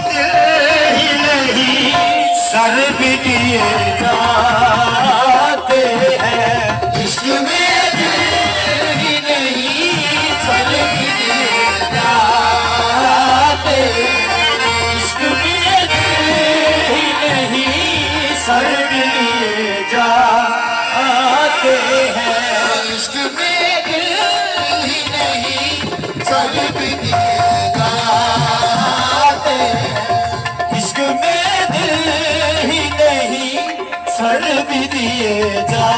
दिल ही नहीं सर भी दिए जाते हैं। इश्क में दिल ही नहीं सर भी दिए जाते हैं। इश्क में दिल ही नहीं सर भी दिए जाते हैं। इश्क में दिल ही नहीं सर भी दिए जाते हैं। इश्क में दिल ही नहीं सर भी दिए जा